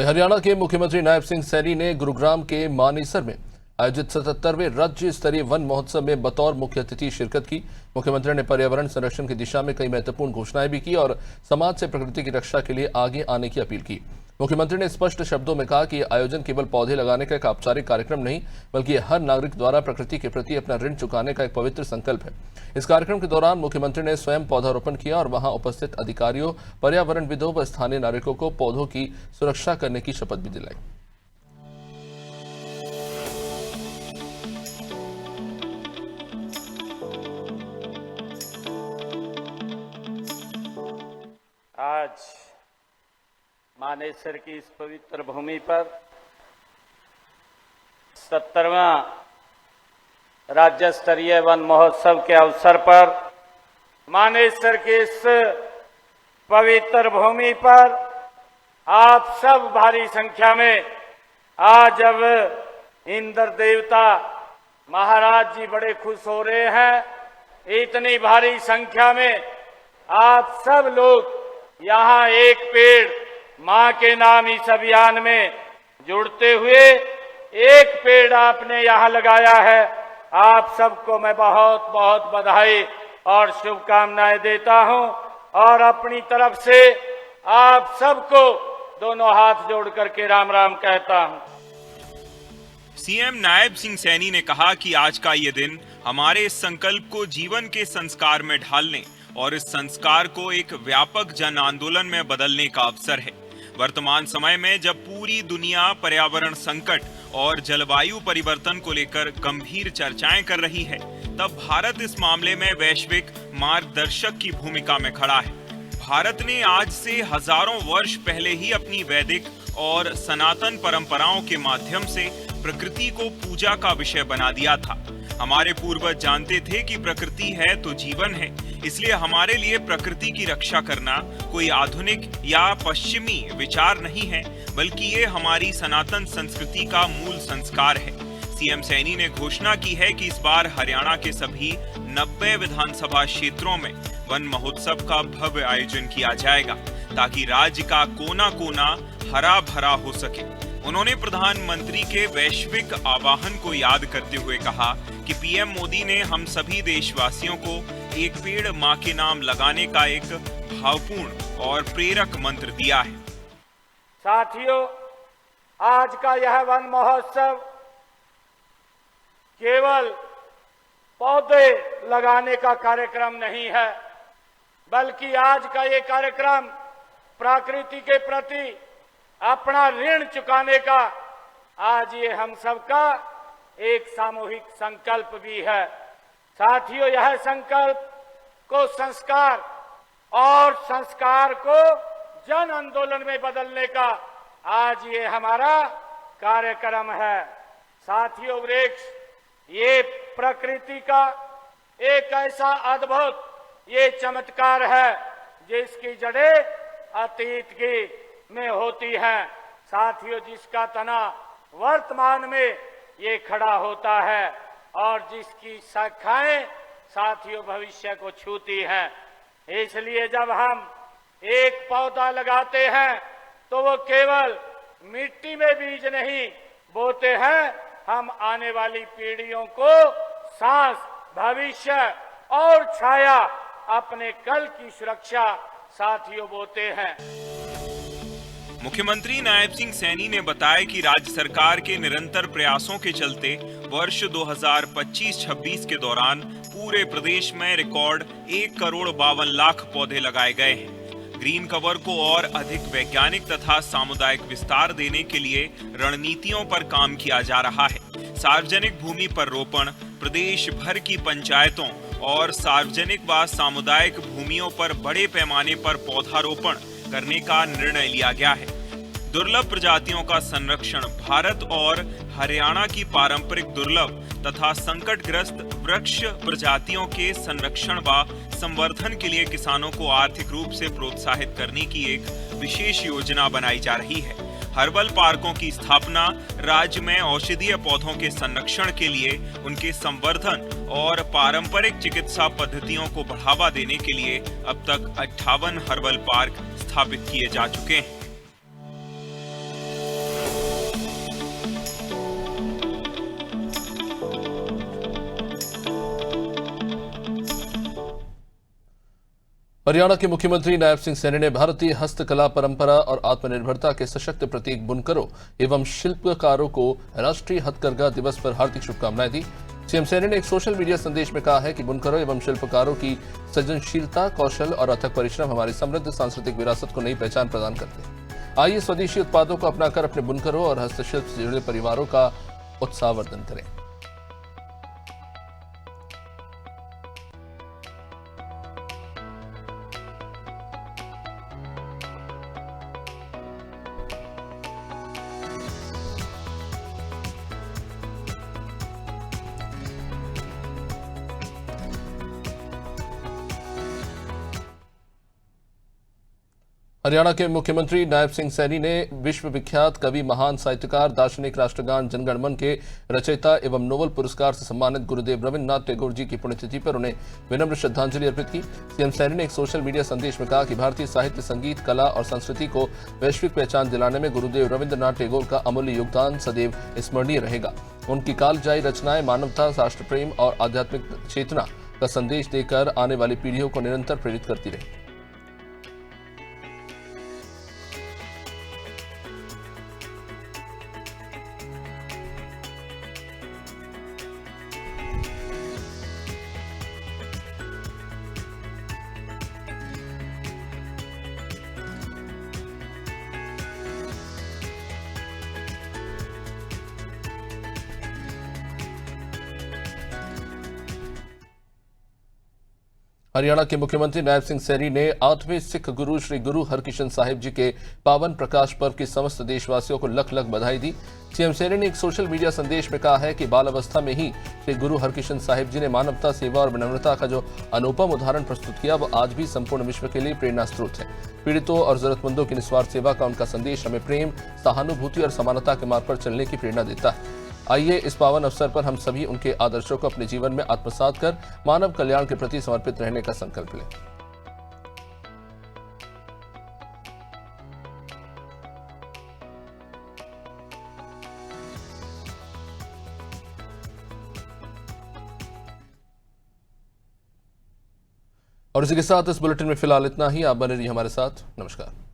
वहीं हरियाणा के मुख्यमंत्री नायब सिंह सैनी ने गुरुग्राम के मानेसर में आयोजित 77वें राज्य स्तरीय वन महोत्सव में बतौर मुख्य अतिथि शिरकत की। मुख्यमंत्री ने पर्यावरण संरक्षण की दिशा में कई महत्वपूर्ण घोषणाएं भी की और समाज से प्रकृति की रक्षा के लिए आगे आने की अपील की। मुख्यमंत्री ने स्पष्ट शब्दों में कहा कि यह आयोजन केवल पौधे लगाने का एक औपचारिक कार्यक्रम नहीं, बल्कि हर नागरिक द्वारा प्रकृति के प्रति अपना ऋण चुकाने का एक पवित्र संकल्प है। इस कार्यक्रम के दौरान मुख्यमंत्री ने स्वयं पौधारोपण किया और वहां उपस्थित अधिकारियों, पर्यावरणविदों व स्थानीय नागरिकों को पौधों की सुरक्षा करने की शपथ भी दिलाई। आज मानेसर की इस पवित्र भूमि पर 70वां राज्य स्तरीय वन महोत्सव के अवसर पर मानेसर की इस पवित्र भूमि पर आप सब भारी संख्या में आज अब इंद्र देवता महाराज जी बड़े खुश हो रहे हैं। इतनी भारी संख्या में आप सब लोग यहाँ एक पेड़ मां के नाम इस अभियान में जुड़ते हुए एक पेड़ आपने यहाँ लगाया है। आप सबको मैं बहुत बहुत बधाई और शुभकामनाएं देता हूं और अपनी तरफ से आप सबको दोनों हाथ जोड़ करके राम राम कहता हूं। सीएम नायब सिंह सैनी ने कहा कि आज का ये दिन हमारे इस संकल्प को जीवन के संस्कार में ढालने और इस संस्कार को एक व्यापक जन आंदोलन में बदलने का अवसर है। वर्तमान समय में जब पूरी दुनिया पर्यावरण संकट और जलवायु परिवर्तन को लेकर गंभीर चर्चाएं कर रही है, तब भारत इस मामले में वैश्विक मार्गदर्शक की भूमिका में खड़ा है। भारत ने आज से हजारों वर्ष पहले ही अपनी वैदिक और सनातन परंपराओं के माध्यम से प्रकृति को पूजा का विषय बना दिया था। हमारे पूर्वज जानते थे कि प्रकृति है तो जीवन है, इसलिए हमारे लिए प्रकृति की रक्षा करना कोई आधुनिक या पश्चिमी विचार नहीं है, बल्कि ये हमारी सनातन संस्कृति का मूल संस्कार है। सीएम सैनी ने घोषणा की है कि इस बार हरियाणा के सभी 90 विधानसभा क्षेत्रों में वन महोत्सव का भव्य आयोजन किया जाएगा, ताकि राज्य का कोना कोना हरा भरा हो सके। उन्होंने प्रधानमंत्री के वैश्विक आह्वान को याद करते हुए कहा कि पीएम मोदी ने हम सभी देशवासियों को एक पेड़ मां के नाम लगाने का एक भावपूर्ण और प्रेरक मंत्र दिया है। साथियों, आज का यह वन महोत्सव केवल पौधे लगाने का कार्यक्रम नहीं है, बल्कि आज का ये कार्यक्रम प्रकृति के प्रति अपना ऋण चुकाने का आज ये हम सबका एक सामूहिक संकल्प भी है। साथियों, यह संकल्प को संस्कार और संस्कार को जन आंदोलन में बदलने का आज ये हमारा कार्यक्रम है। साथियों, वृक्ष ये प्रकृति का एक ऐसा अद्भुत ये चमत्कार है जिसकी जड़ें अतीत की में होती हैं। साथियों, जिसका तना वर्तमान में ये खड़ा होता है और जिसकी शाखाएं साथियों भविष्य को छूती हैं। इसलिए जब हम एक पौधा लगाते हैं तो वो केवल मिट्टी में बीज नहीं बोते हैं, हम आने वाली पीढ़ियों को सांस, भविष्य और छाया, अपने कल की सुरक्षा साथियों बोते हैं। मुख्यमंत्री नायब सिंह सैनी ने बताया कि राज्य सरकार के निरंतर प्रयासों के चलते वर्ष 2025-26 के दौरान पूरे प्रदेश में रिकॉर्ड 1,52,00,000 पौधे लगाए गए हैं। ग्रीन कवर को और अधिक वैज्ञानिक तथा सामुदायिक विस्तार देने के लिए रणनीतियों पर काम किया जा रहा है। सार्वजनिक भूमि पर रोपण, प्रदेश भर की पंचायतों और सार्वजनिक व सामुदायिक भूमियों पर बड़े पैमाने पर पौधारोपण करने का निर्णय लिया गया है। दुर्लभ प्रजातियों का संरक्षण, भारत और हरियाणा की पारंपरिक दुर्लभ तथा संकटग्रस्त वृक्ष प्रजातियों के संरक्षण व संवर्धन के लिए किसानों को आर्थिक रूप से प्रोत्साहित करने की एक विशेष योजना बनाई जा रही है। हर्बल पार्कों की स्थापना, राज्य में औषधीय पौधों के संरक्षण के लिए उनके संवर्धन और पारंपरिक चिकित्सा पद्धतियों को बढ़ावा देने के लिए अब तक 58 हर्बल पार्क स्थापित किए जा चुके हैं। हरियाणा के मुख्यमंत्री नायब सिंह सैनी ने भारतीय हस्तकला परंपरा और आत्मनिर्भरता के सशक्त प्रतीक बुनकरों एवं शिल्पकारों को राष्ट्रीय हथकरघा दिवस पर हार्दिक शुभकामनाएं दी। सीएम सैनी ने एक सोशल मीडिया संदेश में कहा है कि बुनकरों एवं शिल्पकारों की सृजनशीलता, कौशल और अथक परिश्रम हमारी समृद्ध सांस्कृतिक विरासत को नई पहचान प्रदान करते हैं। आइए स्वदेशी उत्पादों को अपनाकर अपने बुनकरों और हस्तशिल्प से जुड़े परिवारों का उत्साहवर्धन करें। हरियाणा के मुख्यमंत्री नायब सिंह सैनी ने विश्व विख्यात कवि, महान साहित्यकार, दार्शनिक, राष्ट्रगान जनगण मन के रचयिता एवं नोबेल पुरस्कार से सम्मानित गुरुदेव रविन्द्रनाथ टैगोर जी की पुण्यतिथि पर उन्हें विनम्र श्रद्धांजलि अर्पित की। सीएम सैनी ने एक सोशल मीडिया संदेश में कहा कि भारतीय साहित्य, संगीत, कला और संस्कृति को वैश्विक पहचान दिलाने में गुरुदेव रविन्द्रनाथ टैगोर का अमूल्य योगदान सदैव स्मरणीय रहेगा। उनकी कालजयी रचनाएं मानवता, राष्ट्र प्रेम और आध्यात्मिक चेतना का संदेश देकर आने वाली पीढ़ियों को निरंतर प्रेरित करती रही। हरियाणा के मुख्यमंत्री नायब सिंह सैनी ने 8वें सिख गुरु श्री गुरु हरकिशन साहिब जी के पावन प्रकाश पर्व की समस्त देशवासियों को लख लख बधाई दी। सीएम सैनी ने एक सोशल मीडिया संदेश में कहा है कि बाल अवस्था में ही श्री गुरु हरकिशन साहिब जी ने मानवता, सेवा और विनम्रता का जो अनुपम उदाहरण प्रस्तुत किया, वो आज भी संपूर्ण विश्व के लिए प्रेरणा स्रोत है। पीड़ितों और जरूरतमंदों की निस्वार्थ सेवा का उनका संदेश हमें प्रेम, सहानुभूति और समानता के मार्ग पर चलने की प्रेरणा देता है। आइए इस पावन अवसर पर हम सभी उनके आदर्शों को अपने जीवन में आत्मसात कर मानव कल्याण के प्रति समर्पित रहने का संकल्प लें। और इसी के साथ इस बुलेटिन में फिलहाल इतना ही। आप बने रहिए हमारे साथ। नमस्कार।